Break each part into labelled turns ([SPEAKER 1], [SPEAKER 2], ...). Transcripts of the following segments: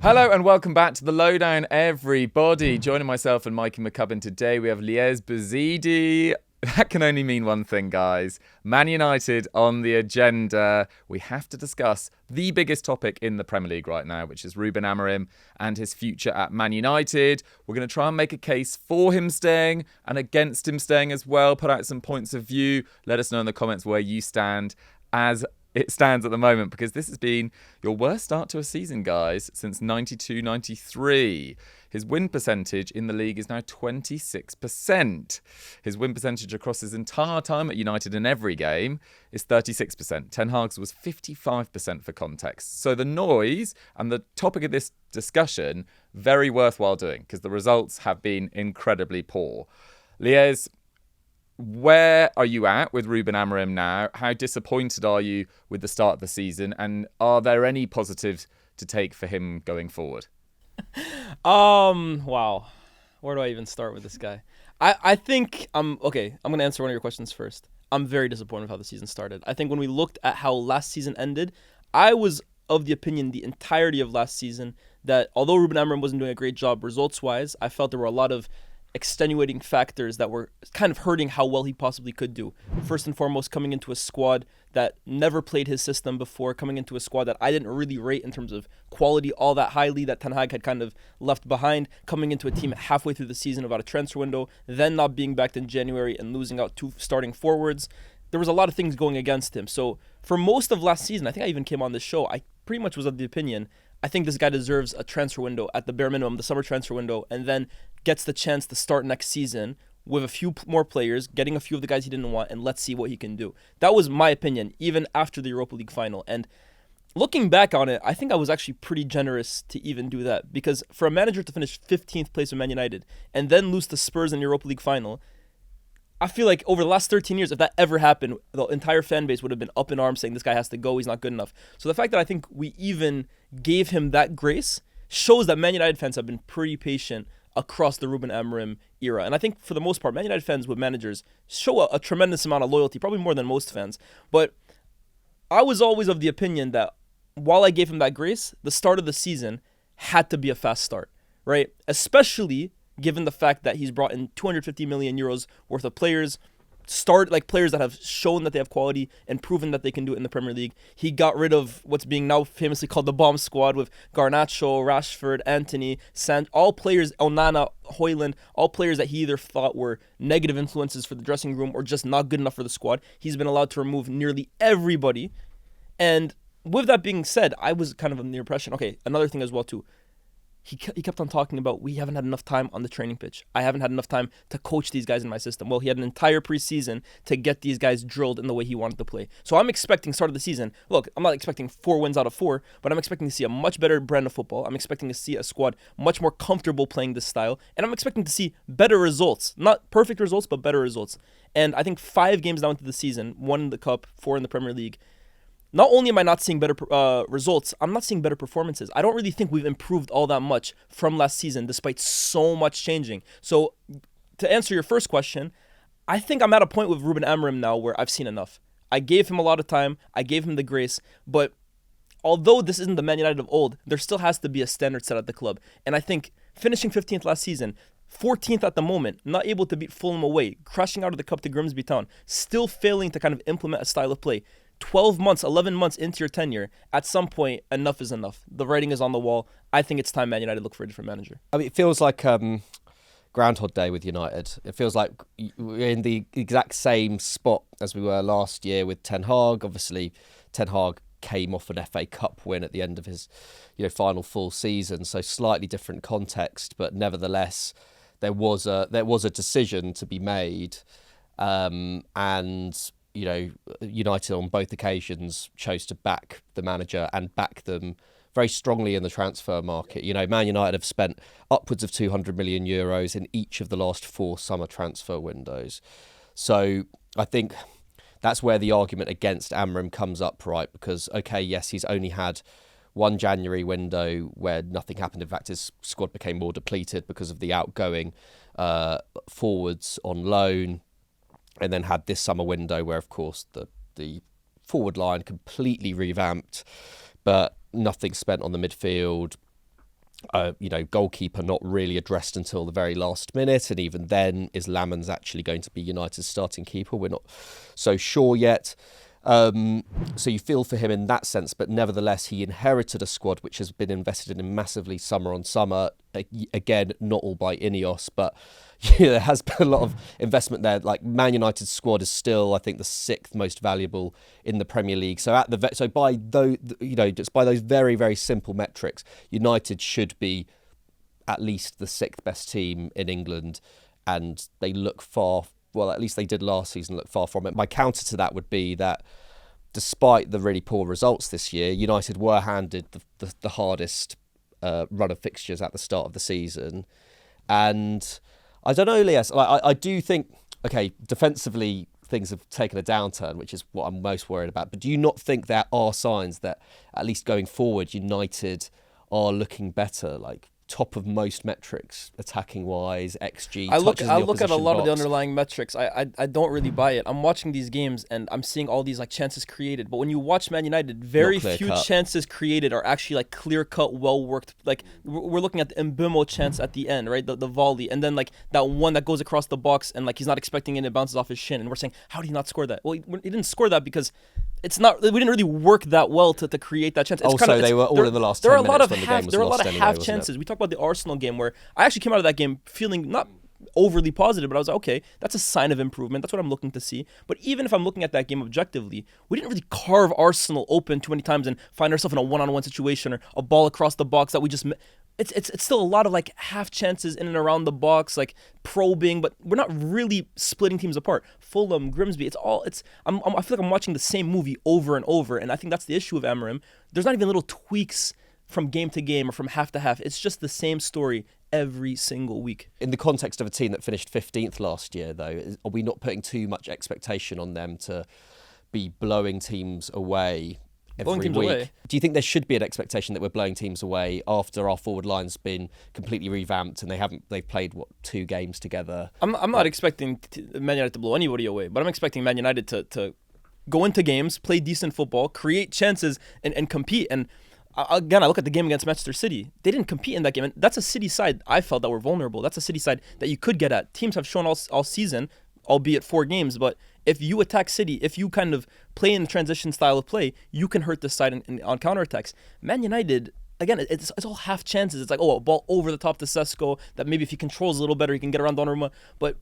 [SPEAKER 1] Hello and welcome back to the Lowdown, everybody. Joining myself and Mikey McCubbin today, we have Lyes Bouzidi. That can only mean one thing, guys. Man United on the agenda. We have to discuss the biggest topic in the Premier League right now, which is Ruben Amorim and his future at Man United. We're going to try and make a case for him staying and against him staying as well. Put out some points of view. Let us know in the comments where you stand as it stands at the moment, because this has been your worst start to a season, guys, since 92-93. His win percentage in the league is now 26%. His win percentage across his entire time at United in every game is 36%. Ten Hag's was 55% for context. So the noise and the topic of this discussion, very worthwhile doing, because the results have been incredibly poor. Lyes, where are you at with Ruben Amorim now? How disappointed are you with the start of the season? And are there any positives to take for him going forward?
[SPEAKER 2] Wow. Where do I even start with this guy? I think, I'm going to answer one of your questions first. I'm very disappointed with how the season started. I think when we looked at how last season ended, I was of the opinion the entirety of last season that although Ruben Amorim wasn't doing a great job results-wise, I felt there were a lot of extenuating factors that were kind of hurting how well he possibly could do. First and foremost, coming into a squad that never played his system before, coming into a squad that I didn't really rate in terms of quality all that highly, that Ten Hag had kind of left behind, coming into a team halfway through the season without a transfer window, then not being backed in January and losing out two starting forwards. There was a lot of things going against him. So for most of last season, I think I even came on this show, I pretty much was of the opinion, I think this guy deserves a transfer window at the bare minimum, the summer transfer window, and then gets the chance to start next season with a few more players, getting a few of the guys he didn't want, and let's see what he can do. That was my opinion, even after the Europa League final. And looking back on it, I think I was actually pretty generous to even do that, because for a manager to finish 15th place with Man United and then lose to Spurs in the Europa League final, I feel like over the last 13 years, if that ever happened, the entire fan base would have been up in arms saying this guy has to go, he's not good enough. So the fact that I think we even gave him that grace shows that Man United fans have been pretty patient across the Ruben Amorim era. And I think for the most part, Man United fans with managers show a tremendous amount of loyalty, probably more than most fans. But I was always of the opinion that while I gave him that grace, the start of the season had to be a fast start, right? Especially given the fact that he's brought in 250 million euros worth of players, players that have shown that they have quality and proven that they can do it in the Premier League. He got rid of what's being now famously called the bomb squad with Garnacho, Rashford, Andoni, all players, Onana, Højlund, all players that he either thought were negative influences for the dressing room or just not good enough for the squad. He's been allowed to remove nearly everybody. And with that being said, I was kind of under the impression, okay, another thing as well too, he kept on talking about, we haven't had enough time on the training pitch. I haven't had enough time to coach these guys in my system. Well, he had an entire preseason to get these guys drilled in the way he wanted to play. So I'm expecting start of the season, look, I'm not expecting 4 wins out of 4, but I'm expecting to see a much better brand of football. I'm expecting to see a squad much more comfortable playing this style. And I'm expecting to see better results. Not perfect results, but better results. And I think 5 games now into the season, 1 in the Cup, 4 in the Premier League, not only am I not seeing better results, I'm not seeing better performances. I don't really think we've improved all that much from last season, despite so much changing. So, to answer your first question, I think I'm at a point with Ruben Amorim now where I've seen enough. I gave him a lot of time, I gave him the grace, but although this isn't the Man United of old, there still has to be a standard set at the club. And I think finishing 15th last season, 14th at the moment, not able to beat Fulham away, crashing out of the Cup to Grimsby Town, still failing to kind of implement a style of play, 12 months, 11 months into your tenure, at some point, enough is enough. The writing is on the wall. I think it's time Man United look for a different manager.
[SPEAKER 3] I mean, it feels like Groundhog Day with United. It feels like we're in the exact same spot as we were last year with Ten Hag. Obviously, Ten Hag came off an FA Cup win at the end of his final full season, so slightly different context, but nevertheless, there was a decision to be made, and United on both occasions chose to back the manager and back them very strongly in the transfer market. Man United have spent upwards of 200 million euros in each of the last 4 summer transfer windows. So I think that's where the argument against Amorim comes up, right? Because, okay, yes, he's only had one January window where nothing happened. In fact, his squad became more depleted because of the outgoing forwards on loan. And then had this summer window where, of course, the forward line completely revamped, but nothing spent on the midfield. Goalkeeper not really addressed until the very last minute, and even then, is Lamans actually going to be United's starting keeper? We're not so sure yet. So you feel for him in that sense, but nevertheless, he inherited a squad which has been invested in massively summer on summer. Again, not all by Ineos, but there has been a lot of investment there. Like Man United's squad is still, I think, the 6th most valuable in the Premier League. So by those, just by those very, very simple metrics, United should be at least the 6th best team in England, and they look far. Well, at least they did last season, look far from it. My counter to that would be that despite the really poor results this year, United were handed the hardest run of fixtures at the start of the season. And I don't know, Lyes, I do think, okay, defensively things have taken a downturn, which is what I'm most worried about. But do you not think there are signs that, at least going forward, United are looking better, like top of most metrics, attacking wise, XG.
[SPEAKER 2] I look at a lot of the underlying metrics. I don't really buy it. I'm watching these games and I'm seeing all these like chances created. But when you watch Man United, very few chances created are actually like clear cut, well worked. Like we're looking at the Mbeumo chance at the end, right? The volley, and then like that one that goes across the box and like he's not expecting it and it bounces off his shin. And we're saying, how did he not score that? Well, he didn't score that because it's not. We didn't really work that well to create that chance.
[SPEAKER 3] They were all in the last 10 minutes when the game was lost.
[SPEAKER 2] There were a lot of
[SPEAKER 3] anyway,
[SPEAKER 2] half chances. We talked about the Arsenal game where I actually came out of that game feeling not overly positive, but I was like, okay, that's a sign of improvement. That's what I'm looking to see. But even if I'm looking at that game objectively, we didn't really carve Arsenal open too many times and find ourselves in a one-on-one situation or a ball across the box that we just. It's still a lot of like half chances in and around the box, like probing, but we're not really splitting teams apart. Fulham, Grimsby, I feel like I'm watching the same movie over and over, and I think that's the issue of Amorim. There's not even little tweaks from game to game or from half to half. It's just the same story every single week.
[SPEAKER 3] In the context of a team that finished 15th last year, though, are we not putting too much expectation on them to be blowing teams away every week?
[SPEAKER 2] Away.
[SPEAKER 3] Do you think there should be an expectation that we're blowing teams away after our forward line's been completely revamped and they've played 2 games together?
[SPEAKER 2] I'm not expecting Man United to blow anybody away, but I'm expecting Man United to go into games, play decent football, create chances, and compete. And again, I look at the game against Manchester City. They didn't compete in that game, and that's a City side I felt that were vulnerable. That's a City side that you could get at. Teams have shown all season, albeit 4 games, but if you attack City, if you kind of play in the transition style of play, you can hurt this side on counterattacks. Man United, again, it's all half chances. It's like, a ball over the top to Sesko that maybe if he controls a little better, he can get around Donnarumma. But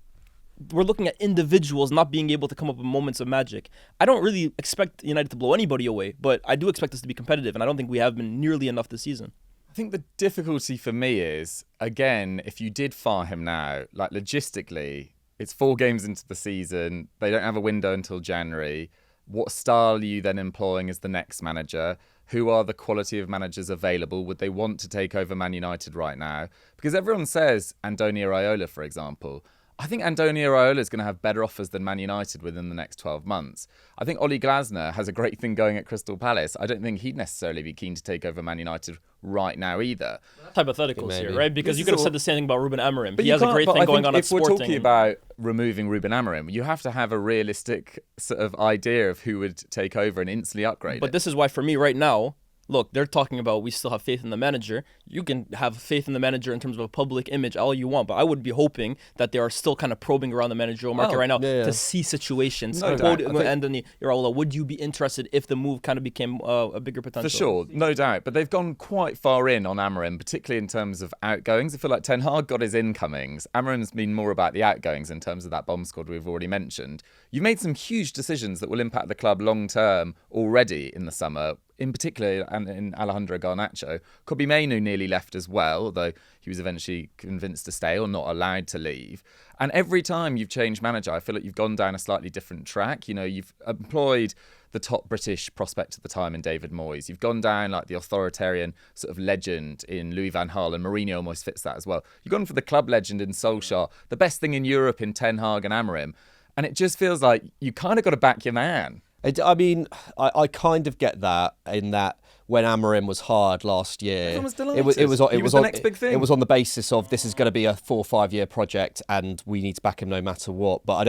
[SPEAKER 2] we're looking at individuals not being able to come up with moments of magic. I don't really expect United to blow anybody away, but I do expect us to be competitive, and I don't think we have been nearly enough this season.
[SPEAKER 1] I think the difficulty for me is, again, if you did fire him now, like logistically, it's 4 games into the season. They don't have a window until January. What style are you then employing as the next manager? Who are the quality of managers available? Would they want to take over Man United right now? Because everyone says Andoni Iraola, for example. I think Andoni Iraola is going to have better offers than Man United within the next 12 months. I think Ole Glasner has a great thing going at Crystal Palace. I don't think he'd necessarily be keen to take over Man United right now either.
[SPEAKER 2] Hypotheticals here, right? Because you could have said the same thing about Ruben Amorim. He has a great
[SPEAKER 1] thing
[SPEAKER 2] going on at Sporting.
[SPEAKER 1] If we're talking about removing Ruben Amorim, you have to have a realistic sort of idea of who would take over and instantly upgrade
[SPEAKER 2] But this is why, for me right now, look, they're talking about we still have faith in the manager. You can have faith in the manager in terms of a public image all you want, but I would be hoping that they are still kind of probing around the managerial market right now to see situations. Andoni Iraola, would you be interested if the move kind of became a bigger potential?
[SPEAKER 1] For sure, no doubt. But they've gone quite far in on Amorim, particularly in terms of outgoings. I feel like Ten Hag got his incomings. Amorim's been more about the outgoings in terms of that bomb squad we've already mentioned. You've made some huge decisions that will impact the club long term already in the summer. In particular, and in Alejandro Garnacho. Kobbie Mainoo nearly left as well, although he was eventually convinced to stay or not allowed to leave. And every time you've changed manager, I feel like you've gone down a slightly different track. You know, you've employed the top British prospect at the time in David Moyes. You've gone down like the authoritarian sort of legend in Louis van Gaal, and Mourinho almost fits that as well. You've gone for the club legend in Solskjaer, the best thing in Europe in Ten Hag and Amorim. And it just feels like you kind of got to back your man.
[SPEAKER 3] I mean, I kind of get that in that when Amorim was hired last year,
[SPEAKER 1] Everyone was delighted.
[SPEAKER 3] it was
[SPEAKER 1] He was the next big thing.
[SPEAKER 3] It was on the basis of this is going to be a 4 or 5 year project, and we need to back him no matter what. But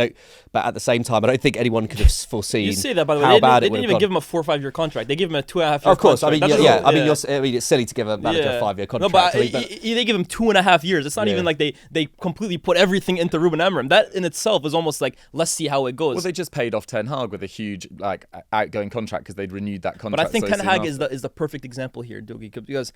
[SPEAKER 3] at the same time, I don't think anyone could have foreseen.
[SPEAKER 2] You say that, by the
[SPEAKER 3] how
[SPEAKER 2] way.
[SPEAKER 3] bad
[SPEAKER 2] They
[SPEAKER 3] it would
[SPEAKER 2] didn't
[SPEAKER 3] have
[SPEAKER 2] even
[SPEAKER 3] gone.
[SPEAKER 2] give him a 4 or 5 year contract. They gave him a 2.5 year
[SPEAKER 3] Of course, I mean,
[SPEAKER 2] contract.
[SPEAKER 3] I mean, it's silly to give a manager a 5 year contract.
[SPEAKER 2] No, but
[SPEAKER 3] I mean, but
[SPEAKER 2] they give him 2.5 years. It's not even like they completely put everything into Ruben Amorim. That in itself is almost like, let's see how it goes.
[SPEAKER 1] Well, they just paid off Ten Hag with a huge outgoing contract because they'd renewed that contract.
[SPEAKER 2] But I think
[SPEAKER 1] so
[SPEAKER 2] Ten
[SPEAKER 1] soon
[SPEAKER 2] Hag
[SPEAKER 1] after.
[SPEAKER 2] is the perfect example here, Dougie, because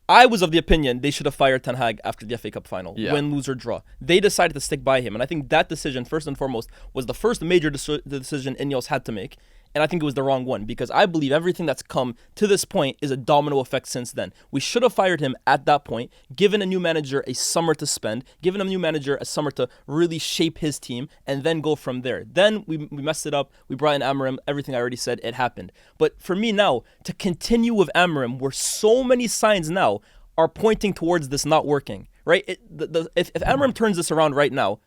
[SPEAKER 2] I was of the opinion they should have fired Ten Hag after the FA Cup final, win, lose, or draw. They decided to stick by him, and I think that decision, first and foremost, was the first major decision Ineos had to make. And I think it was the wrong one, because I believe everything that's come to this point is a domino effect since then. We should have fired him at that point, given a new manager a summer to spend, given a new manager a summer to really shape his team, and then go from there. Then we messed it up. We brought in Amorim. Everything I already said, it happened. But for me now, to continue with Amorim, where so many signs now are pointing towards this not working, right? If Amorim turns this around right now,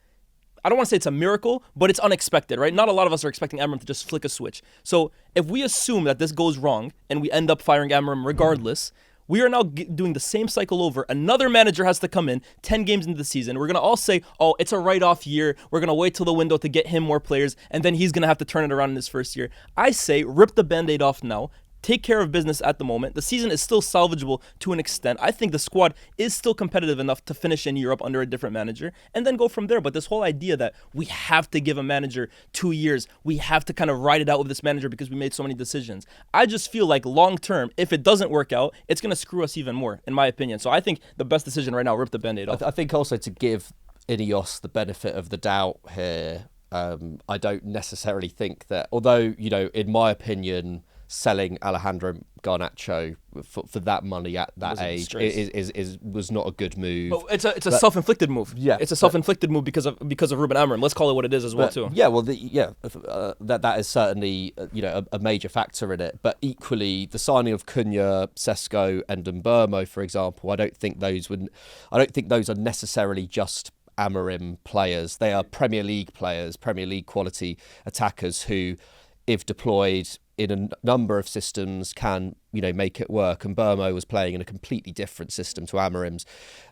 [SPEAKER 2] I don't want to say it's a miracle, but it's unexpected, right? Not a lot of us are expecting Amorim to just flick a switch. So if we assume that this goes wrong and we end up firing Amorim regardless, we are now doing the same cycle over. Another manager has to come in 10 games into the season. We're going to all say, oh, it's a write-off year. We're going to wait till the window to get him more players, and then he's going to have to turn it around in his first year. I say rip the Band-Aid off now. Take care of business at the moment. The season is still salvageable to an extent. I think the squad is still competitive enough to finish in Europe under a different manager and then go from there. But this whole idea that we have to give a manager 2 years, we have to kind of ride it out with this manager because we made so many decisions. I just feel like long term, if it doesn't work out, it's going to screw us even more, in my opinion. So I think the best decision right now, rip the Band-Aid off.
[SPEAKER 3] I think also to give Ineos the benefit of the doubt here, I don't necessarily think that, although, in my opinion, selling Alejandro Garnacho for that money at that age was not a good move.
[SPEAKER 2] But it's a self-inflicted move.
[SPEAKER 3] Yeah,
[SPEAKER 2] it's a self-inflicted move because of Ruben Amorim. Let's call it what it is as well too.
[SPEAKER 3] Yeah, well, that is certainly a major factor in it. But equally, the signing of Cunha, Sesko, and Mbeumo, for example, I don't think those are necessarily just Amorim players. They are Premier League players, Premier League quality attackers who, if deployed in a number of systems, can make it work. And Bournemouth was playing in a completely different system to Amorim's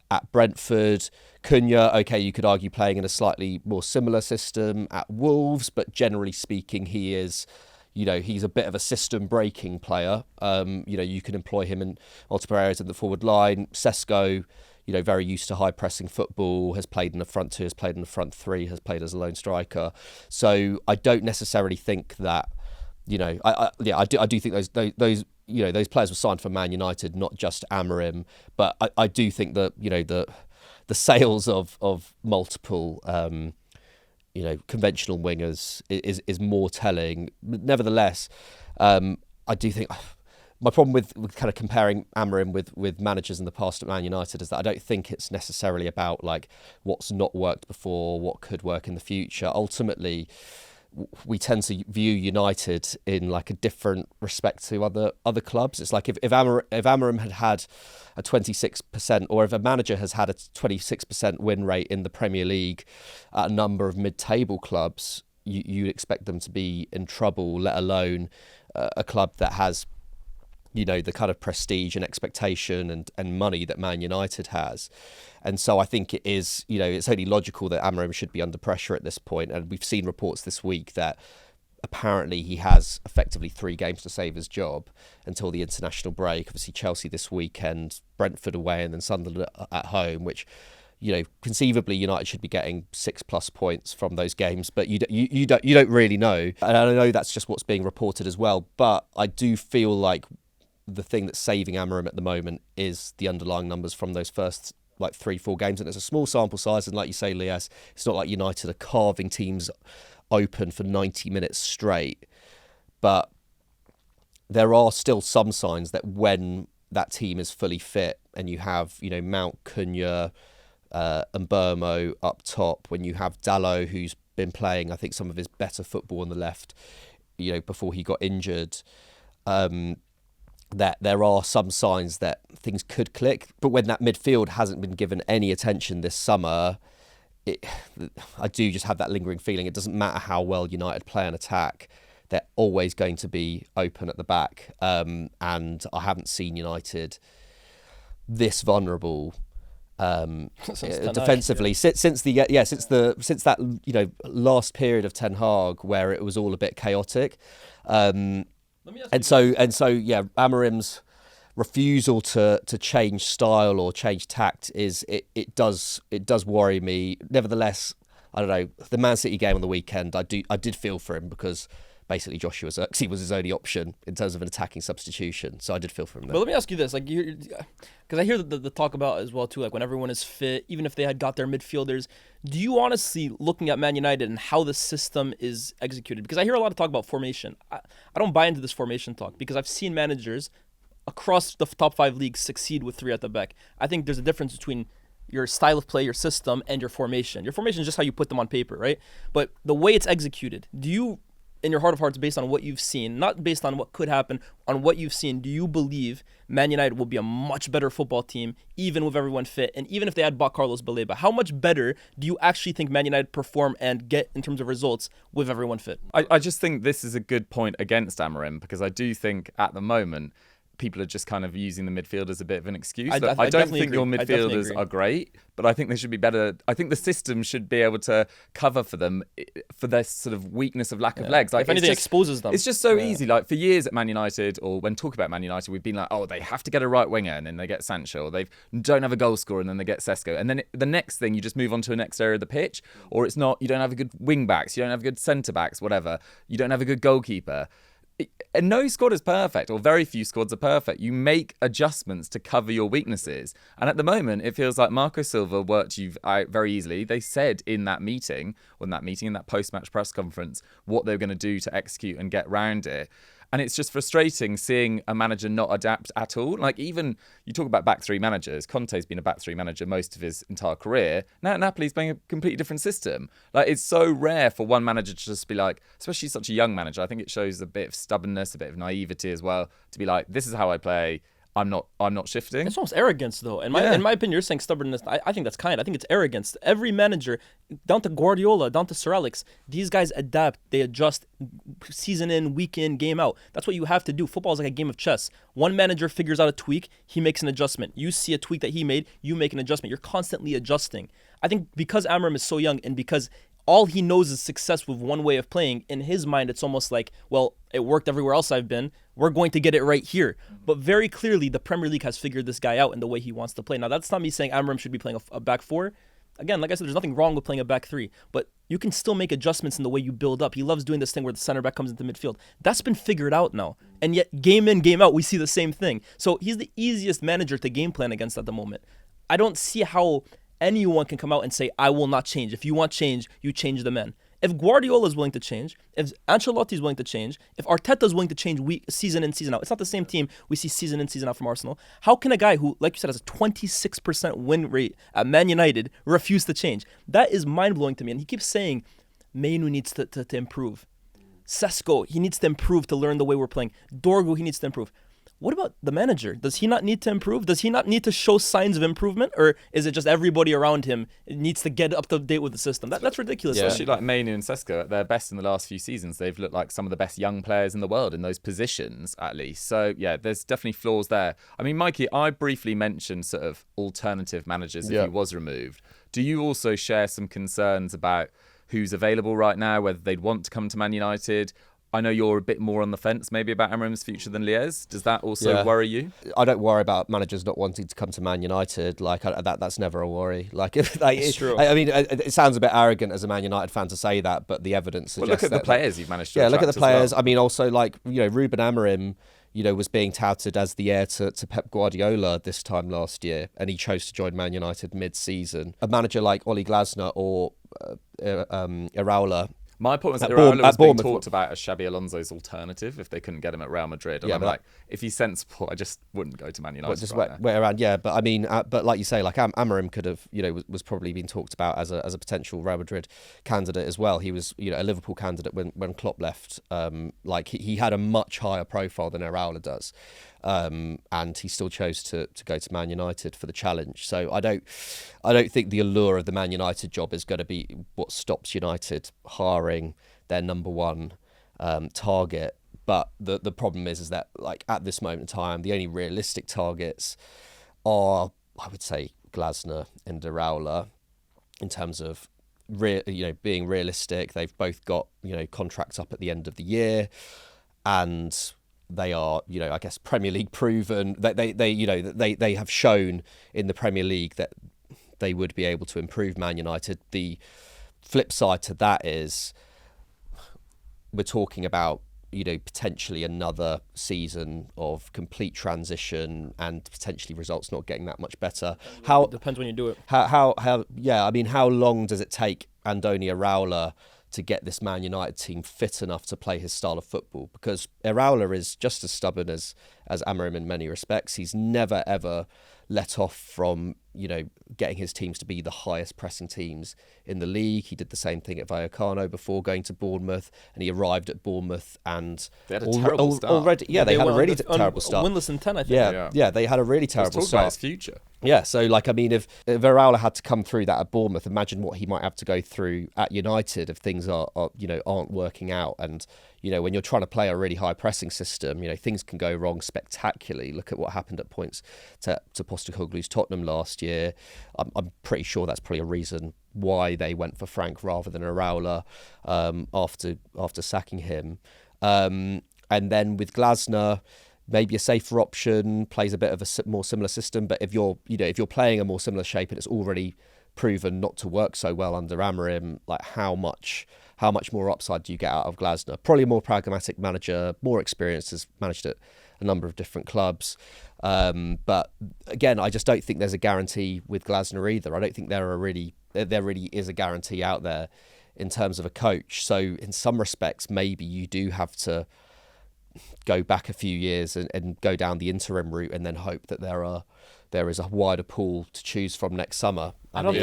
[SPEAKER 3] at Brentford. Cunha, okay, you could argue playing in a slightly more similar system at Wolves, but generally speaking, he is, he's a bit of a system breaking player. You can employ him in multiple areas in the forward line. Sesko, very used to high pressing football, has played in the front two, has played in the front three, has played as a lone striker. So I don't necessarily think that. I do think those players were signed for Man United, not just Amorim. But I do think that the sales of multiple conventional wingers is more telling. Nevertheless, I do think my problem with kind of comparing Amorim with managers in the past at Man United is that I don't think it's necessarily about like what's not worked before, what could work in the future. Ultimately, we tend to view United in like a different respect to other clubs. It's like if Amorim had a 26%, or if a manager has had a 26% win rate in the Premier League at a number of mid-table clubs, you'd expect them to be in trouble, let alone a club that has the kind of prestige and expectation and money that Man United has. And so I think it is, it's only logical that Amorim should be under pressure at this point. And we've seen reports this week that apparently he has effectively 3 games to save his job until the international break. Obviously Chelsea this weekend, Brentford away, and then Sunderland at home, which, conceivably United should be getting 6+ points from those games, but you don't really know. And I know that's just what's being reported as well. But I do feel like the thing that's saving Amorim at the moment is the underlying numbers from those first 3-4 games, and it's a small sample size, and like you say, Lyes, it's not like United are carving teams open for 90 minutes straight, but there are still some signs that when that team is fully fit and you have Mount, Cunha and Mbeumo up top, when you have Dalot, who's been playing I think some of his better football on the left before he got injured, that there are some signs that things could click. But when that midfield hasn't been given any attention this summer, I do just have that lingering feeling it doesn't matter how well United play an attack. they're always going to be open at the back. And I haven't seen United this vulnerable defensively since that last period of Ten Hag where it was all a bit chaotic. Amorim's refusal to change style or change tact it does worry me. Nevertheless, I don't know, the Man City game on the weekend, I did feel for him because basically Joshua Zirkzee was his only option in terms of an attacking substitution. So I did feel for him there.
[SPEAKER 2] But let me ask you this, because I hear the talk about as well too, like when everyone is fit, even if they had got their midfielders, do you honestly, looking at Man United and how the system is executed, because I hear a lot of talk about formation. I don't buy into this formation talk because I've seen managers across the top 5 leagues succeed with 3 at the back. I think there's a difference between your style of play, your system, and your formation. Your formation is just how you put them on paper, right? But the way it's executed, do you, in your heart of hearts, based on what you've seen, not based on what could happen, on what you've seen, do you believe Man United will be a much better football team, even with everyone fit, and even if they had bought Carlos Baleba? How much better do you actually think Man United perform and get in terms of results with everyone fit?
[SPEAKER 1] I just think this is a good point against Amorim, because I do think at the moment people are just kind of using the midfield as a bit of an excuse. I don't think your midfielders are great, but I think they should be better. I think the system should be able to cover for them, for their sort of weakness of lack of legs.
[SPEAKER 2] Like, if anything, exposes them.
[SPEAKER 1] It's just so easy. Like for years at Man United, or when talking about Man United, we've been like, oh, they have to get a right winger, and then they get Sancho, or they don't have a goal scorer, and then they get Sesko. And then the next thing, you just move on to the next area of the pitch, or it's not, you don't have a good wing backs, you don't have good centre backs, whatever. You don't have a good goalkeeper. And no squad is perfect, or very few squads are perfect. You make adjustments to cover your weaknesses. And at the moment, it feels like Marco Silva worked you out very easily. They said in that post-match press conference, what they were going to do to execute and get round it. And it's just frustrating seeing a manager not adapt at all. Like, even you talk about back 3 managers. Conte's been a back 3 manager most of his entire career. Now Napoli's playing a completely different system. Like, it's so rare for one manager to just be like, especially such a young manager, I think it shows a bit of stubbornness, a bit of naivety as well, to be like, this is how I play. I'm not shifting.
[SPEAKER 2] It's almost arrogance, though. In my opinion, you're saying stubbornness. I think that's kind. I think it's arrogance. Every manager, down to Guardiola, down to Sir Alex, these guys adapt. They adjust season in, week in, game out. That's what you have to do. Football is like a game of chess. One manager figures out a tweak, he makes an adjustment. You see a tweak that he made, you make an adjustment. You're constantly adjusting. I think because Amorim is so young and because all he knows is success with one way of playing, in his mind, it's almost like, well, it worked everywhere else I've been. We're going to get it right here. But very clearly, the Premier League has figured this guy out in the way he wants to play. Now, that's not me saying Amorim should be playing a back 4. Again, like I said, there's nothing wrong with playing a back 3. But you can still make adjustments in the way you build up. He loves doing this thing where the center back comes into midfield. That's been figured out now. And yet, game in, game out, we see the same thing. So he's the easiest manager to game plan against at the moment. I don't see how anyone can come out and say, I will not change. If you want change, you change the men. If Guardiola is willing to change, if Ancelotti is willing to change, if Arteta is willing to change season in, season out, it's not the same team we see season in, season out from Arsenal. How can a guy who, like you said, has a 26% win rate at Man United refuse to change? That is mind-blowing to me. And he keeps saying, Mainu needs to improve. Sesko, he needs to improve to learn the way we're playing. Dorgu, he needs to improve. What about the manager? Does he not need to improve? Does he not need to show signs of improvement? Or is it just everybody around him needs to get up to date with the system? That's ridiculous.
[SPEAKER 1] Yeah. Especially like Mainu and Sesko, at their best in the last few seasons, they've looked like some of the best young players in the world in those positions, at least. So, yeah, there's definitely flaws there. I mean, Mikey, I briefly mentioned sort of alternative managers if he was removed. Do you also share some concerns about who's available right now, whether they'd want to come to Man United? I know you're a bit more on the fence maybe about Amorim's future than Lyes. Does that also worry you?
[SPEAKER 3] I don't worry about managers not wanting to come to Man United. Like that's never a worry.
[SPEAKER 2] It's true.
[SPEAKER 3] I mean, it sounds a bit arrogant as a Man United fan to say that, but the evidence suggests
[SPEAKER 1] look at the players you've managed to
[SPEAKER 3] attract. Look at the players.
[SPEAKER 1] Well.
[SPEAKER 3] I mean, also Ruben Amorim, was being touted as the heir to Pep Guardiola this time last year, and he chose to join Man United mid-season. A manager like Oli Glasner or Iraola.
[SPEAKER 1] My point was that Iraola was being talked about as Xabi Alonso's alternative if they couldn't get him at Real Madrid. And I'm like, if he's sensible, I just wouldn't go to Man United.
[SPEAKER 3] Just wait around, yeah. But I mean, but like you say, like Amorim could have, was probably being talked about as a potential Real Madrid candidate as well. He was, a Liverpool candidate when Klopp left. He had a much higher profile than Iraola does. And he still chose to go to Man United for the challenge. So I don't think the allure of the Man United job is going to be what stops United hiring their number one target. But the problem is that, like, at this moment in time, the only realistic targets are, I would say, Glasner and Iraola in terms of being realistic. They've both got contracts up at the end of the year, and they are I guess Premier League proven. They have shown in the Premier League that they would be able to improve Man United. The flip side to that is we're talking about potentially another season of complete transition and potentially results not getting that much better.
[SPEAKER 2] It depends when you do it.
[SPEAKER 3] How long does it take Andoni Iraola to get this Man United team fit enough to play his style of football? Because Iraola is just as stubborn as Amorim in many respects. He's never ever let off from getting his teams to be the highest pressing teams in the league. He did the same thing at Vallecano before going to Bournemouth, and he arrived at Bournemouth and
[SPEAKER 1] they had a terrible start.
[SPEAKER 3] Already, they had a really terrible start.
[SPEAKER 2] Winless in 10, I think.
[SPEAKER 3] Yeah, they had a really terrible start.
[SPEAKER 1] About his future.
[SPEAKER 3] Yeah, so if Iraola had to come through that at Bournemouth, imagine what he might have to go through at United if things aren't working out. And when you're trying to play a really high pressing system, things can go wrong spectacularly. Look at what happened at points to Postecoglou's Tottenham last year. I'm pretty sure that's probably a reason why they went for Frank rather than Iraola after sacking him. And then with Glasner, maybe a safer option, plays a bit of a more similar system. But if you're playing a more similar shape and it's already proven not to work so well under Amorim, like how much more upside do you get out of Glasner? Probably a more pragmatic manager, more experienced, has managed at a number of different clubs. But again, I just don't think there's a guarantee with Glasner either. I don't think there really is a guarantee out there in terms of a coach. So in some respects, maybe you do have to go back a few years and go down the interim route and then hope that there is a wider pool to choose from next summer.
[SPEAKER 2] I don't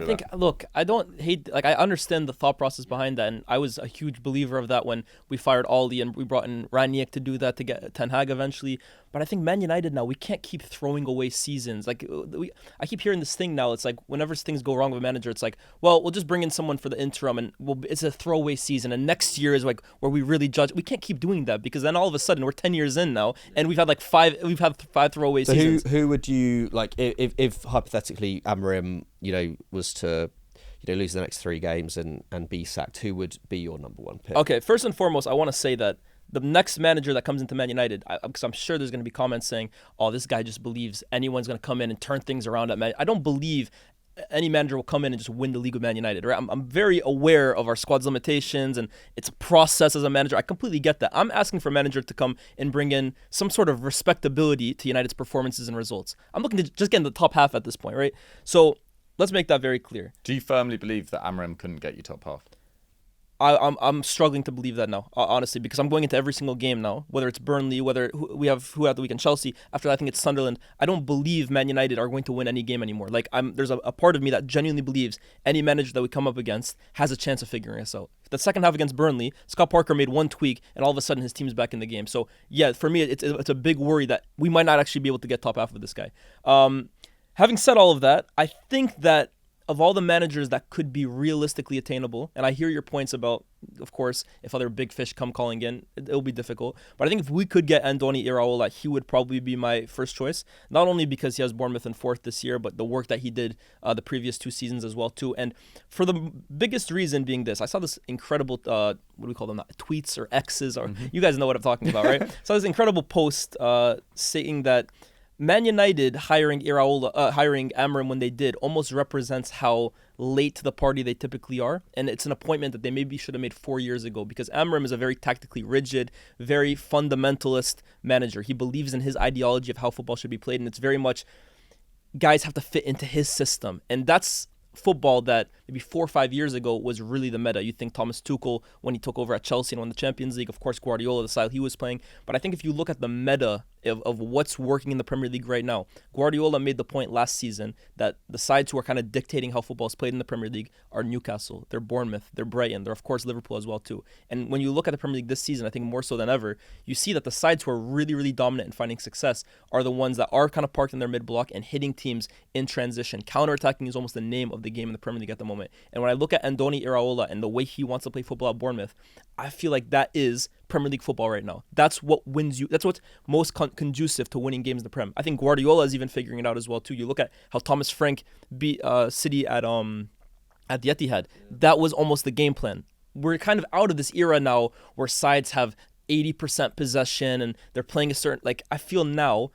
[SPEAKER 2] think. Look, I don't hate. Like, I understand the thought process behind that, and I was a huge believer of that when we fired Ollie and we brought in Ranić to do that to get Ten Hag eventually. But I think Man United now, we can't keep throwing away seasons. Like, I keep hearing this thing now. It's like whenever things go wrong with a manager, it's like, well, we'll just bring in someone for the interim, and it's a throwaway season. And next year is like where we really judge. We can't keep doing that because then all of a sudden we're 10 years in now, and we've had five throwaway seasons.
[SPEAKER 3] So who would you like if hypothetically Amorim was to lose the next 3 games and be sacked? Who would be your number one pick?
[SPEAKER 2] Okay, first and foremost, I want to say that the next manager that comes into Man United, because I'm sure there's going to be comments saying, "Oh, this guy just believes anyone's going to come in and turn things around at Man." I don't believe any manager will come in and just win the league with Man United. Right? I'm very aware of our squad's limitations and its process as a manager. I completely get that. I'm asking for a manager to come and bring in some sort of respectability to United's performances and results. I'm looking to just get in the top half at this point, right? So let's make that very clear.
[SPEAKER 1] Do you firmly believe that Amorim couldn't get you top half?
[SPEAKER 2] I'm struggling to believe that now, honestly, because I'm going into every single game now, whether it's Burnley, whether we have who at the weekend, Chelsea. After that, I think it's Sunderland. I don't believe Man United are going to win any game anymore. Like, there's a part of me that genuinely believes any manager that we come up against has a chance of figuring us out. The second half against Burnley, Scott Parker made one tweak, and all of a sudden his team's back in the game. So yeah, for me, it's a big worry that we might not actually be able to get top half with this guy. Having said all of that, I think that of all the managers that could be realistically attainable, and I hear your points about, of course, if other big fish come calling in, it'll be difficult. But I think if we could get Andoni Iraola, he would probably be my first choice. Not only because he has Bournemouth in 4th this year, but the work that he did the previous 2 seasons as well too. And for the biggest reason being this, I saw this incredible, what do we call them, tweets or X's, or you guys know what I'm talking about, right? So this incredible post saying that Man United hiring Amorim when they did almost represents how late to the party they typically are, and it's an appointment that they maybe should have made 4 years ago, because Amorim is a very tactically rigid, very fundamentalist manager. He believes in his ideology of how football should be played, and it's very much guys have to fit into his system, and that's football that maybe 4 or 5 years ago was really the meta. You think Thomas Tuchel when he took over at Chelsea and won the Champions League, of course Guardiola, the style he was playing. But I think if you look at the meta of what's working in the Premier League right now, Guardiola made the point last season that the sides who are kind of dictating how football is played in the Premier League are Newcastle, they're Bournemouth, they're Brighton, they're of course Liverpool as well too. And when you look at the Premier League this season, I think more so than ever, you see that the sides who are really, really dominant and finding success are the ones that are kind of parked in their mid-block and hitting teams in transition. Counter-attacking is almost the name of the the game in the Premier League at the moment. And when I look at Andoni Iraola and the way he wants to play football at Bournemouth, I feel like that is Premier League football right now. That's what wins you. That's what's most conducive to winning games in the Prem. I think Guardiola is even figuring it out as well too. You look at how Thomas Frank beat City at the Etihad. That was almost the game plan. We're kind of out of this era now where sides have 80% possession and they're playing a certain, like, I feel now,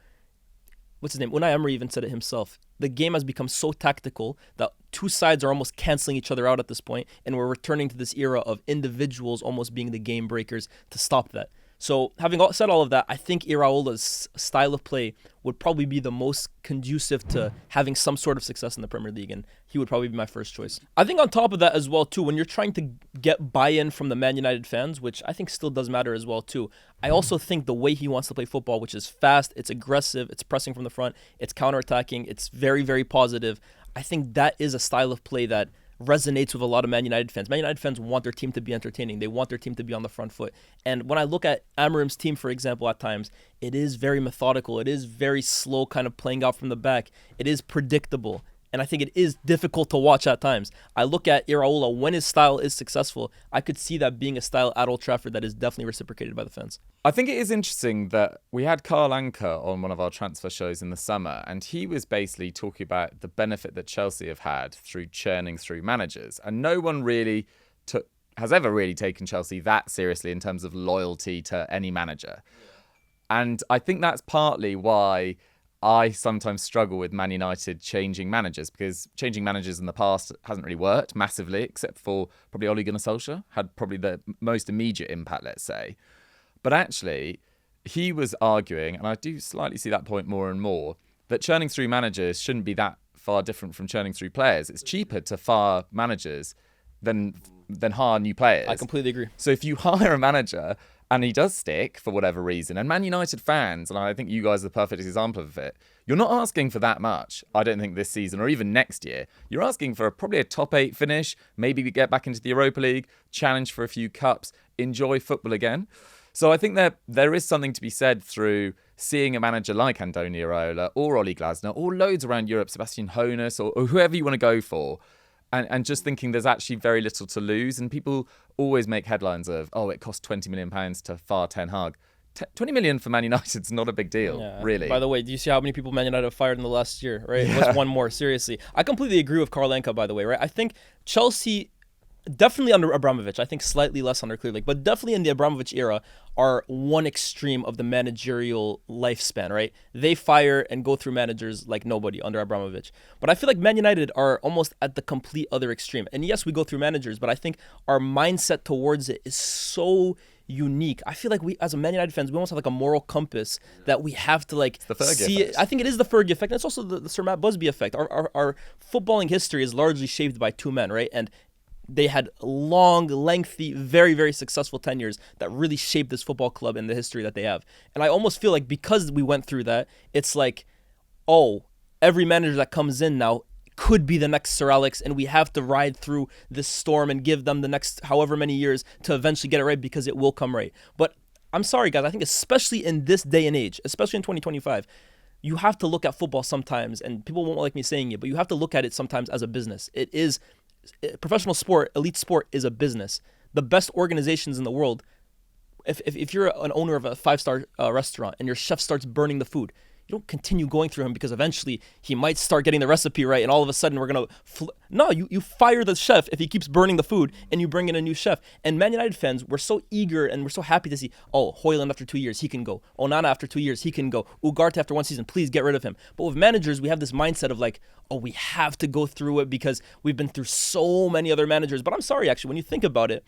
[SPEAKER 2] what's his name? Unai Emery even said it himself. The game has become so tactical that two sides are almost canceling each other out at this point, and we're returning to this era of individuals almost being the game breakers to stop that. So having said all of that, I think Iraola's style of play would probably be the most conducive to having some sort of success in the Premier League, and he would probably be my first choice. I think on top of that as well too, when you're trying to get buy-in from the Man United fans, which I think still does matter as well too, I also think the way he wants to play football, which is fast, it's aggressive, it's pressing from the front, it's counter-attacking, it's very, very positive. I think that is a style of play that resonates with a lot of Man United fans. Man United fans want their team to be entertaining. They want their team to be on the front foot. And when I look at Amorim's team, for example, at times, it is very methodical. It is very slow, kind of playing out from the back. It is predictable. And I think it is difficult to watch at times. I look at Iraola, when his style is successful, I could see that being a style at Old Trafford that is definitely reciprocated by the fans.
[SPEAKER 1] I think it is interesting that we had Carl Anker on one of our transfer shows in the summer, and he was basically talking about the benefit that Chelsea have had through churning through managers. And no one really has ever really taken Chelsea that seriously in terms of loyalty to any manager. And I think that's partly why I sometimes struggle with Man United changing managers, because changing managers in the past hasn't really worked massively, except for probably Ole Gunnar Solskjaer, had probably the most immediate impact, let's say. But actually, he was arguing, and I do slightly see that point more and more, that churning through managers shouldn't be that far different from churning through players. It's cheaper to fire managers than hire new players.
[SPEAKER 2] I completely agree.
[SPEAKER 1] So if you hire a manager and he does stick for whatever reason, and Man United fans, and I think you guys are the perfect example of it, you're not asking for that much, I don't think, this season or even next year. You're asking for probably a top 8 finish, maybe we get back into the Europa League, challenge for a few cups, enjoy football again. So I think there is something to be said through seeing a manager like Andoni Iraola or Oli Glasner or loads around Europe, Sebastian Hoeneß or whoever you want to go for, and just thinking there's actually very little to lose. And people always make headlines of, oh, it cost £20 million to fire Ten Hag. 20 million for Man United's not a big deal, really.
[SPEAKER 2] By the way, do you see how many people Man United have fired in the last year, right? Yeah. What's one more, seriously? I completely agree with Carl Anka, by the way, right? I think Chelsea, definitely under Abramovich, I think slightly less under Clearlake, but definitely in the Abramovich era, are one extreme of the managerial lifespan, right? They fire and go through managers like nobody under Abramovich. But I feel like Man United are almost at the complete other extreme. And yes, we go through managers, but I think our mindset towards it is so unique. I feel like we, as a Man United fans, we almost have like a moral compass that we have to like see it. I think it is the Fergie effect, and it's also the Sir Matt Busby effect. Our footballing history is largely shaped by two men, right? And they had long, lengthy, very, very successful tenures that really shaped this football club and the history that they have. And I almost feel like because we went through that, it's like, oh, every manager that comes in now could be the next Sir Alex, and we have to ride through this storm and give them the next however many years to eventually get it right, because it will come right. But I'm sorry, guys, I think especially in this day and age, especially in 2025, you have to look at football sometimes, and people won't like me saying it, but you have to look at it sometimes as a business. It is professional sport, elite sport is a business. The best organizations in the world, if you're an owner of a 5-star restaurant and your chef starts burning the food, you don't continue going through him because eventually he might start getting the recipe right, and all of a sudden we're going to... No, you fire the chef if he keeps burning the food, and you bring in a new chef. And Man United fans, we're so eager and we're so happy to see, oh, Højlund after 2 years, he can go. Onana after 2 years, he can go. Ugarte after 1 season, please get rid of him. But with managers, we have this mindset of like, oh, we have to go through it because we've been through so many other managers. But I'm sorry, actually, when you think about it,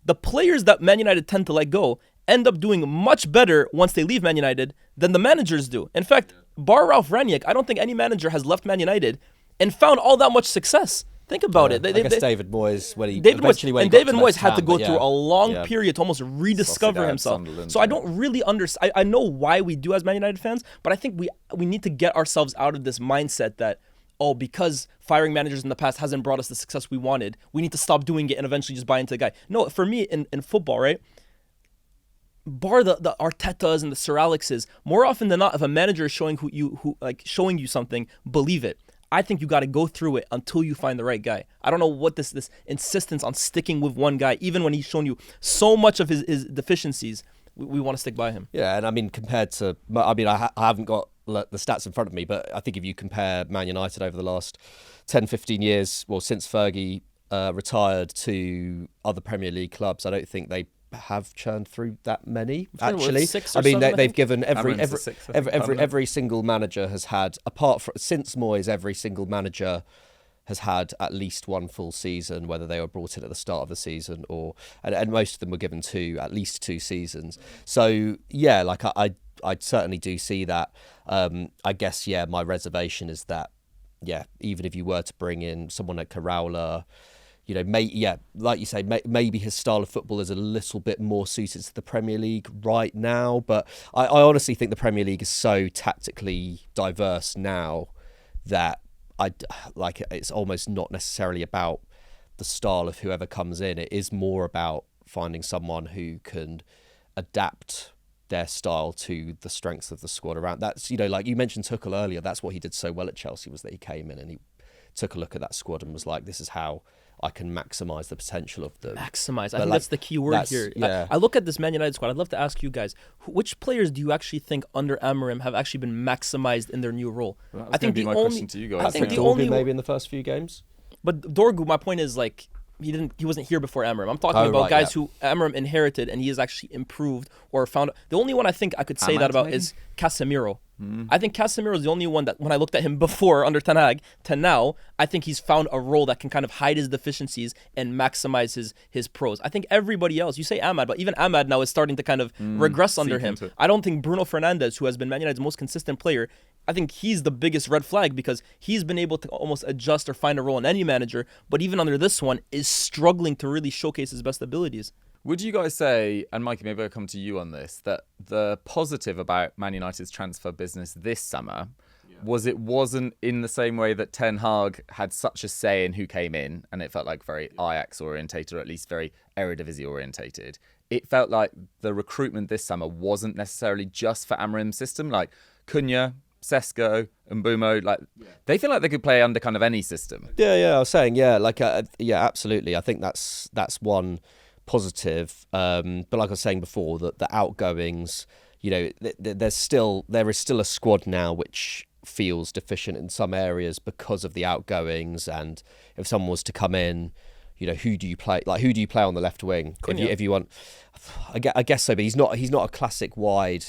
[SPEAKER 2] the players that Man United tend to let go end up doing much better once they leave Man United than the managers do. In fact, bar Ralph Rangnick, I don't think any manager has left Man United and found all that much success. Think about it.
[SPEAKER 3] I guess David Moyes, when he
[SPEAKER 2] David
[SPEAKER 3] eventually
[SPEAKER 2] Moyes, and David Moyes had to go through a long period to almost rediscover himself. So I don't really understand. I know why we do as Man United fans, but I think we need to get ourselves out of this mindset that, oh, because firing managers in the past hasn't brought us the success we wanted, we need to stop doing it and eventually just buy into the guy. No, for me, in football, right, bar the Artetas and the Sir Alexes, more often than not, if a manager is showing showing you something, believe it. I think you got to go through it until you find the right guy. I don't know what this insistence on sticking with one guy, even when he's shown you so much of his deficiencies, we want to stick by him.
[SPEAKER 3] Yeah, and I mean, compared to, I haven't got the stats in front of me, but I think if you compare Man United over the last 10, 15 years, well, since Fergie retired, to other Premier League clubs, I don't think they have churned through that many, actually.
[SPEAKER 2] I mean,
[SPEAKER 3] they've given every single manager has had, apart from since Moyes, every single manager has had at least one full season, whether they were brought in at the start of the season and most of them were given at least 2 seasons. So yeah, like I certainly do see that. I guess, yeah, my reservation is that, yeah, even if you were to bring in someone like Iraola, you know, like you say, maybe his style of football is a little bit more suited to the Premier League right now. But I honestly think the Premier League is so tactically diverse now that it's almost not necessarily about the style of whoever comes in. It is more about finding someone who can adapt their style to the strengths of the squad around. That's, you know, like you mentioned Tuchel earlier, that's what he did so well at Chelsea, was that he came in and he took a look at that squad and was like, this is how I can maximise the potential of them.
[SPEAKER 2] Maximise. I think that's the key word here.
[SPEAKER 3] Yeah.
[SPEAKER 2] I look at this Man United squad. I'd love to ask you guys, which players do you actually think under Amorim have actually been maximised in their new role?
[SPEAKER 1] Well, I think the only question to you guys.
[SPEAKER 2] I think the
[SPEAKER 3] Dorgu
[SPEAKER 2] only
[SPEAKER 3] maybe in the first few games.
[SPEAKER 2] But Dorgu, my point is, like, he wasn't here before Amorim. I'm talking about guys who Amorim inherited and he has actually improved or found. The only one I think I could say that about is Casemiro. I think Casemiro is the only one that, when I looked at him before under Ten Hag to now, I think he's found a role that can kind of hide his deficiencies and maximize his pros. I think everybody else, you say Ahmad, but even Ahmad now is starting to kind of regress under him. I don't think Bruno Fernandes, who has been Man United's most consistent player, I think he's the biggest red flag because he's been able to almost adjust or find a role in any manager, but even under this one is struggling to really showcase his best abilities.
[SPEAKER 1] Would you guys say, and Mikey, maybe I'll come to you on this, that the positive about Man United's transfer business this summer was it wasn't in the same way that Ten Hag had such a say in who came in, and it felt like very Ajax orientated, or at least very Eredivisie orientated. It felt like the recruitment this summer wasn't necessarily just for Amorim's system, like Cunha, Sesko and Mbumo, like they feel like they could play under kind of any system.
[SPEAKER 3] Yeah, I was saying, yeah, absolutely. I think that's one positive. But like I was saying before, that the outgoings, you know, there is still a squad now which feels deficient in some areas because of the outgoings. And if someone was to come in, you know, who do you play? Like, who do you play on the left wing? If you want, I guess so. But he's not a classic wide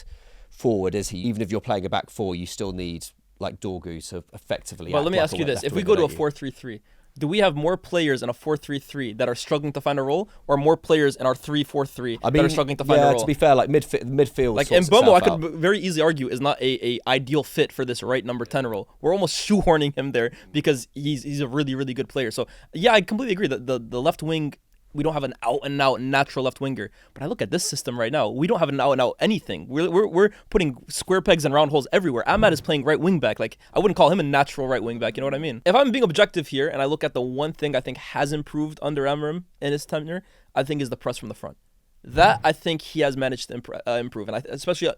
[SPEAKER 3] forward, is he? Even if you're playing a back four, you still need like Dorgu to effectively.
[SPEAKER 2] Well, let me ask you this: if we go to a 4-3-3, do we have more players in a 4-3-3 that are struggling to find a role, or more players in our 3-4-3 that are struggling to find a role?
[SPEAKER 3] Yeah, to be fair, like midfield.
[SPEAKER 2] Like Mbumo, I could very easily argue is not a ideal fit for this right number 10 role. We're almost shoehorning him there because he's a really, really good player. So yeah, I completely agree that the left wing, we don't have an out-and-out natural left winger. But I look at this system right now, we don't have an out-and-out anything. We're putting square pegs and round holes everywhere. Ahmad is playing right wing back. Like, I wouldn't call him a natural right wing back, you know what I mean? If I'm being objective here and I look at the one thing I think has improved under Amorim in his tenure, I think is the press from the front. That I think he has managed to improve, and especially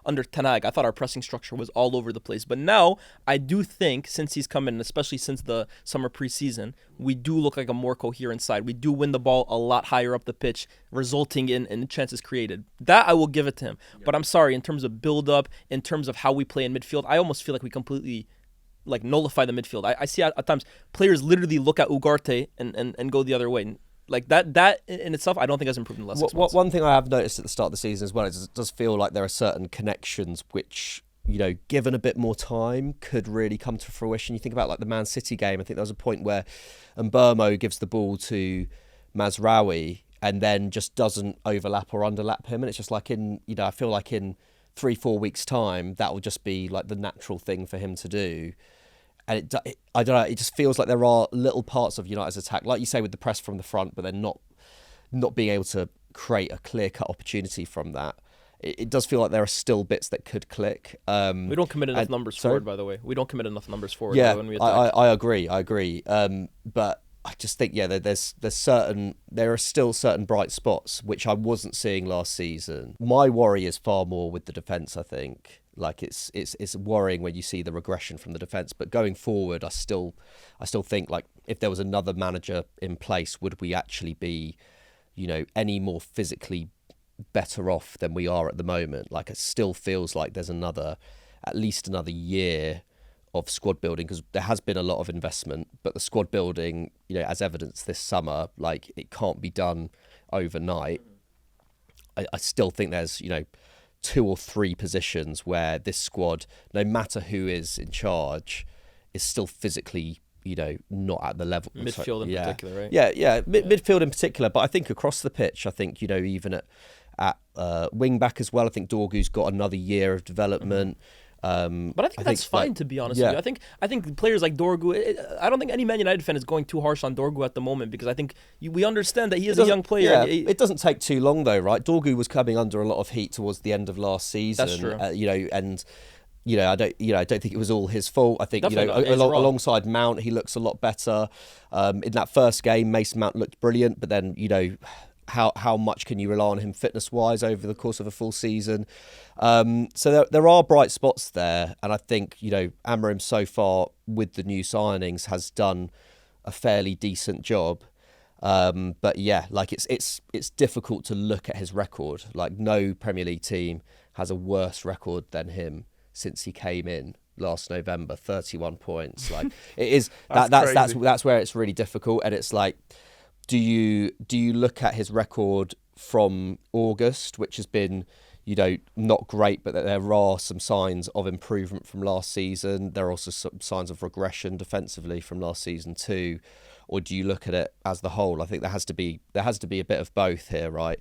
[SPEAKER 2] under Ten Hag, I thought our pressing structure was all over the place. But now I do think, since he's come in, and especially since the summer preseason, we do look like a more coherent side. We do win the ball a lot higher up the pitch, resulting in chances created. That I will give it to him. But I'm sorry, in terms of build-up, in terms of how we play in midfield, I almost feel like we completely nullify the midfield. I see at times players literally look at Ugarte and go the other way. Like that in itself, I don't think has improved in the last 6 months.
[SPEAKER 3] One thing I have noticed at the start of the season as well is it does feel like there are certain connections which, you know, given a bit more time, could really come to fruition. You think about like the Man City game. I think there was a point where Mbumo gives the ball to Mazraoui and then just doesn't overlap or underlap him, and it's just like I feel like in 3-4 weeks' time that will just be like the natural thing for him to do. And I don't know, it just feels like there are little parts of United's attack, like you say, with the press from the front, but then not being able to create a clear-cut opportunity from that. It does feel like there are still bits that could click.
[SPEAKER 2] We don't commit enough numbers forward, by the way. We don't commit enough numbers forward.
[SPEAKER 3] Yeah,
[SPEAKER 2] when we attack.
[SPEAKER 3] I agree. But I just think, there are still certain bright spots, which I wasn't seeing last season. My worry is far more with the defence, I think. Like it's worrying when you see the regression from the defence. But going forward, I still think like if there was another manager in place, would we actually be, any more physically better off than we are at the moment? Like it still feels like there's at least another year of squad building, because there has been a lot of investment, but the squad building, as evidenced this summer, like it can't be done overnight. I still think there's, 2 or 3 positions where this squad, no matter who is in charge, is still physically, not at the level.
[SPEAKER 2] Midfield in particular, right?
[SPEAKER 3] Yeah. Midfield in particular, but I think across the pitch, I think, even at wing back as well, I think Dorgu's got another year of development.
[SPEAKER 2] But I think that's fine, to be honest with you. I think players like Dorgu, I don't think any Man United fan is going too harsh on Dorgu at the moment, because I think we understand that he is a young player.
[SPEAKER 3] Yeah, it doesn't take too long though, right? Dorgu was coming under a lot of heat towards the end of last season.
[SPEAKER 2] That's true.
[SPEAKER 3] I don't think it was all his fault. I think alongside Mount, he looks a lot better. In that first game, Mason Mount looked brilliant, but then how much can you rely on him fitness-wise over the course of a full season? So there are bright spots there, and I think Amorim so far with the new signings has done a fairly decent job. But yeah, like it's difficult to look at his record. Like no Premier League team has a worse record than him since he came in last November. 31 points. Like it is that's where it's really difficult, and it's like, do you look at his record from August, which has been, not great, but that there are some signs of improvement from last season. There are also some signs of regression defensively from last season too. Or do you look at it as the whole? I think there has to be a bit of both here, right?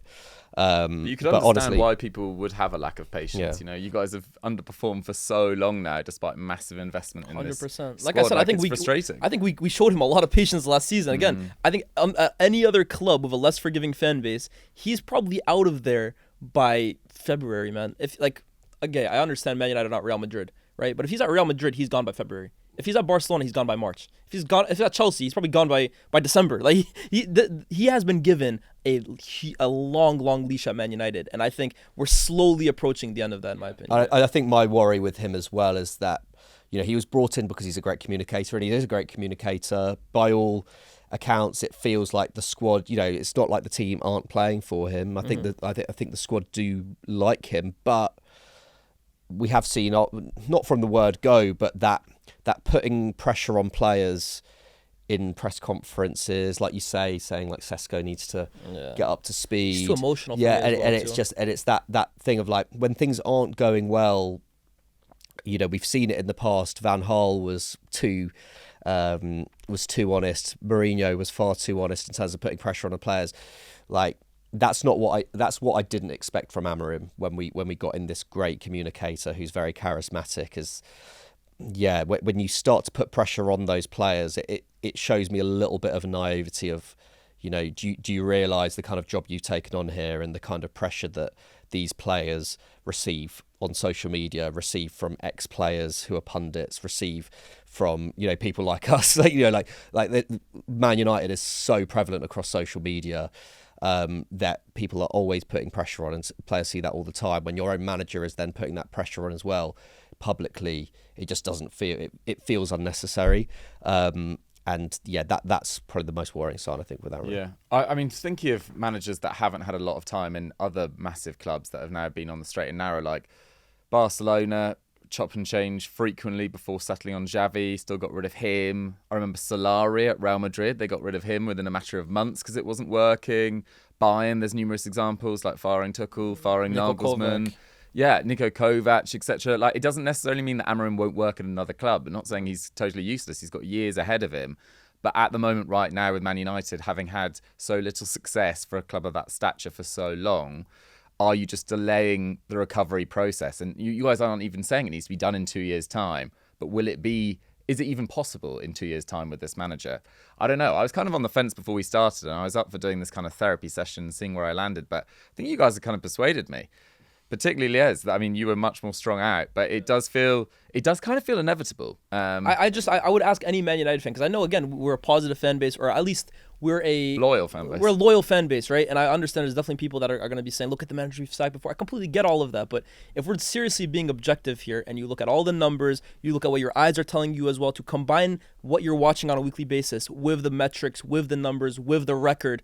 [SPEAKER 1] You could understand honestly, why people would have a lack of patience. Yeah. You guys have underperformed for so long now, despite massive investment in 100%. This squad.
[SPEAKER 2] Like I said, I think
[SPEAKER 1] frustrating.
[SPEAKER 2] I think we showed him a lot of patience last season. Again, I think any other club with a less forgiving fan base, he's probably out of there by February, man. I understand Man United are not Real Madrid, right? But if he's at Real Madrid, he's gone by February. If he's at Barcelona, he's gone by March. If he's at Chelsea, he's probably gone by December. Like he has been given a long leash at Man United, and I think we're slowly approaching the end of that, in my opinion.
[SPEAKER 3] I think my worry with him as well is that he was brought in because he's a great communicator, and he is a great communicator. By all accounts, it feels like the squad. It's not like the team aren't playing for him. I think the squad do like him, but we have seen, not from the word go, but that putting pressure on players in press conferences, like you saying like Sesko needs to get up to speed.
[SPEAKER 2] It's too emotional.
[SPEAKER 3] Yeah, it's that thing of like when things aren't going well. We've seen it in the past. Van Gaal was too honest. Mourinho was far too honest in terms of putting pressure on the players. Like that's what I didn't expect from Amorim when we got in this great communicator who's very charismatic. When you start to put pressure on those players, it shows me a little bit of a naivety of, do you realise the kind of job you've taken on here and the kind of pressure that these players receive on social media, receive from ex-players who are pundits, receive from people like us. Man United is so prevalent across social media. That people are always putting pressure on, and players see that all the time. When your own manager is then putting that pressure on as well, publicly, it just doesn't feel. It feels unnecessary. That's probably the most worrying sign, I think, with Amorim.
[SPEAKER 1] Yeah, I mean, thinking of managers that haven't had a lot of time in other massive clubs that have now been on the straight and narrow, like Barcelona, chop and change frequently before settling on Xavi, still got rid of him. I remember Solari at Real Madrid, they got rid of him within a matter of months because it wasn't working. Bayern, there's numerous examples like firing Tuchel, firing Nagelsmann. Yeah, Niko Kovac, etc. Like, it doesn't necessarily mean that Amorim won't work at another club. I'm not saying he's totally useless. He's got years ahead of him. But at the moment right now with Man United, having had so little success for a club of that stature for so long, are you just delaying the recovery process? And you guys aren't even saying it needs to be done in 2 years' time. But is it even possible in 2 years' time with this manager? I don't know. I was kind of on the fence before we started, and I was up for doing this kind of therapy session, seeing where I landed. But I think you guys have kind of persuaded me. particularly Lyes. I mean, you were much more strong out, but it does kind of feel inevitable.
[SPEAKER 2] I would ask any Man United fan, because I know, again, we're a positive fan base, or at least we're a
[SPEAKER 1] loyal fan base.
[SPEAKER 2] We're a loyal fan base, right? And I understand there's definitely people that are going to be saying, look at the manager we've sacked before. I completely get all of that. But if we're seriously being objective here, and you look at all the numbers, you look at what your eyes are telling you as well, to combine what you're watching on a weekly basis with the metrics, with the numbers, with the record,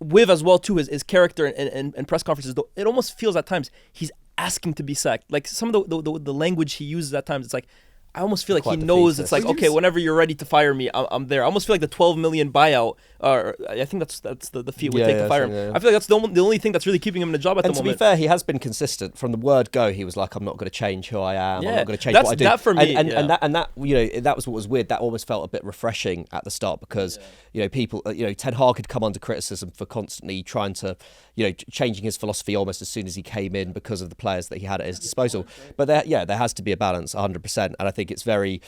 [SPEAKER 2] with as well too his character and press conferences, though, it almost feels at times he's asking to be sacked. Like some of the language he uses at times, it's like, I almost feel like he knows it's like, okay, whenever you're ready to fire me, I'm there. I almost feel like the 12 million buyout, or I think that's the fee it would take to fire him. I feel like that's the only thing that's really keeping him in the job at the moment.
[SPEAKER 3] And to be fair, he has been consistent from the word go. He was like, I'm not going to change who I am. I'm not going to change what I do.
[SPEAKER 2] That for me,
[SPEAKER 3] and that you know, that was what was weird. That almost felt a bit refreshing at the start, because you know, people, you know, Ten Hag had come under criticism for constantly trying to, you know, changing his philosophy almost as soon as he came in because of the players that he had at his disposal. But there has to be a balance, 100%. And I think it's very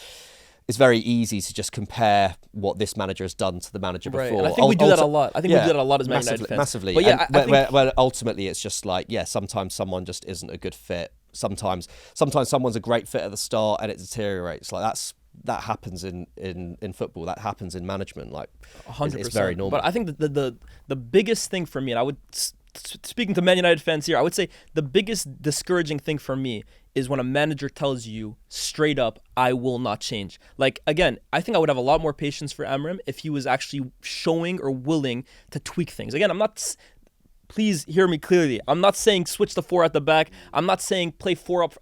[SPEAKER 3] easy to just compare what this manager has done to the manager before.
[SPEAKER 2] And I think we do that a lot. I think we do that a lot as Man United fans.
[SPEAKER 3] Massively.
[SPEAKER 2] But yeah,
[SPEAKER 3] where ultimately it's just like, sometimes someone just isn't a good fit. Sometimes someone's a great fit at the start and it deteriorates. Like that happens in football. That happens in management. Like 100%. It's very normal.
[SPEAKER 2] But I think the biggest thing for me, and I would, speaking to Man United fans here, I would say the biggest discouraging thing for me is when a manager tells you straight up, I will not change. Like, again, I think I would have a lot more patience for Amorim if he was actually showing or willing to tweak things. Again, please hear me clearly. I'm not saying switch the 4 at the back. I'm not saying play 4 up.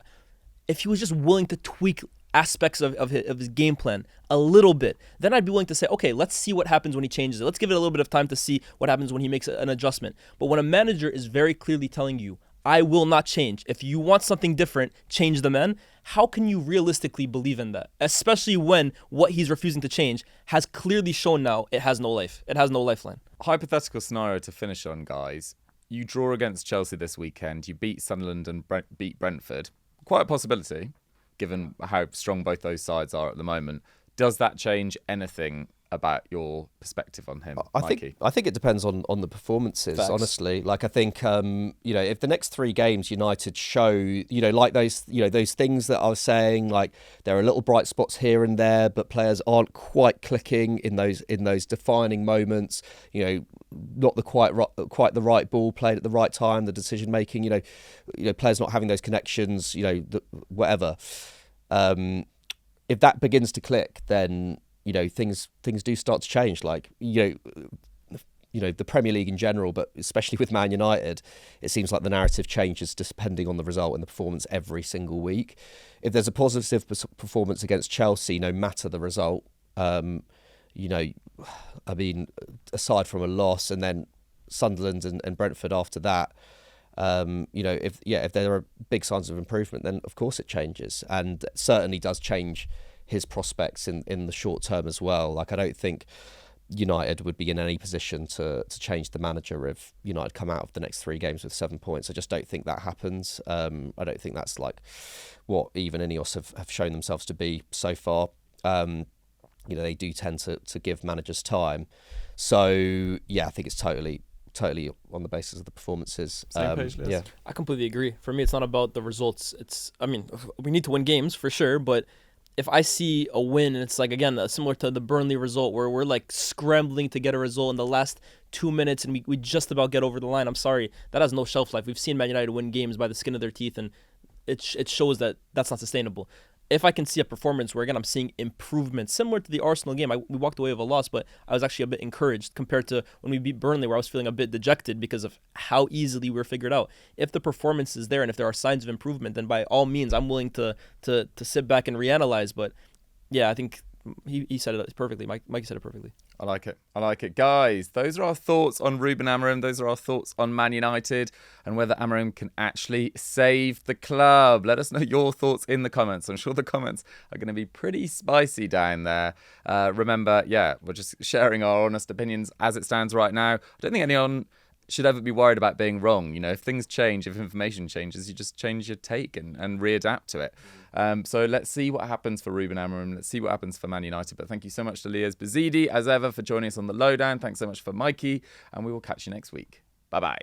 [SPEAKER 2] If he was just willing to tweak aspects of his game plan a little bit, then I'd be willing to say, okay, let's see what happens when he changes it. Let's give it a little bit of time to see what happens when he makes an adjustment. But when a manager is very clearly telling you, I will not change. If you want something different, change the men. How can you realistically believe in that? Especially when what he's refusing to change has clearly shown now it has no life. It has no lifeline.
[SPEAKER 1] Hypothetical scenario to finish on, guys. You draw against Chelsea this weekend. You beat Sunderland and beat Brentford. Quite a possibility, given how strong both those sides are at the moment. Does that change anything about your perspective on him, Mikey?
[SPEAKER 3] I think it depends on the performances. Facts. Honestly. Like, I think you know, if the next 3 games United show, you know, like those things that I was saying, like there are little bright spots here and there, but players aren't quite clicking in those defining moments. You know, not quite the right ball played at the right time, the decision making. You know, players not having those connections. You know, whatever. If that begins to click, then you know, things do start to change. Like, you know, the Premier League in general, but especially with Man United, it seems like the narrative changes depending on the result and the performance every single week. If there's a positive performance against Chelsea, no matter the result, you know, I mean, aside from a loss and then Sunderland and Brentford after that, you know, if there are big signs of improvement, then of course it changes, and it certainly does change his prospects in the short term as well. Like, I don't think United would be in any position to change the manager if United come out of the next 3 games with 7 points. I just don't think that happens. I don't think that's like what even Ineos have shown themselves to be so far. You know, they do tend to give managers time. So yeah, I think it's totally on the basis of the performances.
[SPEAKER 1] Same page, Liz.
[SPEAKER 3] Yeah,
[SPEAKER 2] I completely agree. For me, it's not about the results. I mean, we need to win games for sure, but if I see a win, and it's like, again, similar to the Burnley result, where we're like scrambling to get a result in the last 2 minutes and we just about get over the line, I'm sorry, that has no shelf life. We've seen Man United win games by the skin of their teeth, and it shows that that's not sustainable. If I can see a performance where, again, I'm seeing improvement, similar to the Arsenal game, we walked away with a loss, but I was actually a bit encouraged compared to when we beat Burnley, where I was feeling a bit dejected because of how easily we were figured out. If the performance is there and if there are signs of improvement, then by all means, I'm willing to sit back and reanalyze. But yeah, I think he said it perfectly. Mikey said it perfectly.
[SPEAKER 1] I like it. Guys, those are our thoughts on Ruben Amorim. Those are our thoughts on Man United and whether Amorim can actually save the club. Let us know your thoughts in the comments. I'm sure the comments are going to be pretty spicy down there. Remember, we're just sharing our honest opinions as it stands right now. I don't think anyone should ever be worried about being wrong. You know, if things change, if information changes, you just change your take and readapt to it. So let's see what happens for Ruben Amorim. Let's see what happens for Man United. But thank you so much to Lyes Bouzidi, as ever, for joining us on the Lowdown. Thanks so much for Mikey, and we will catch you next week. Bye-bye.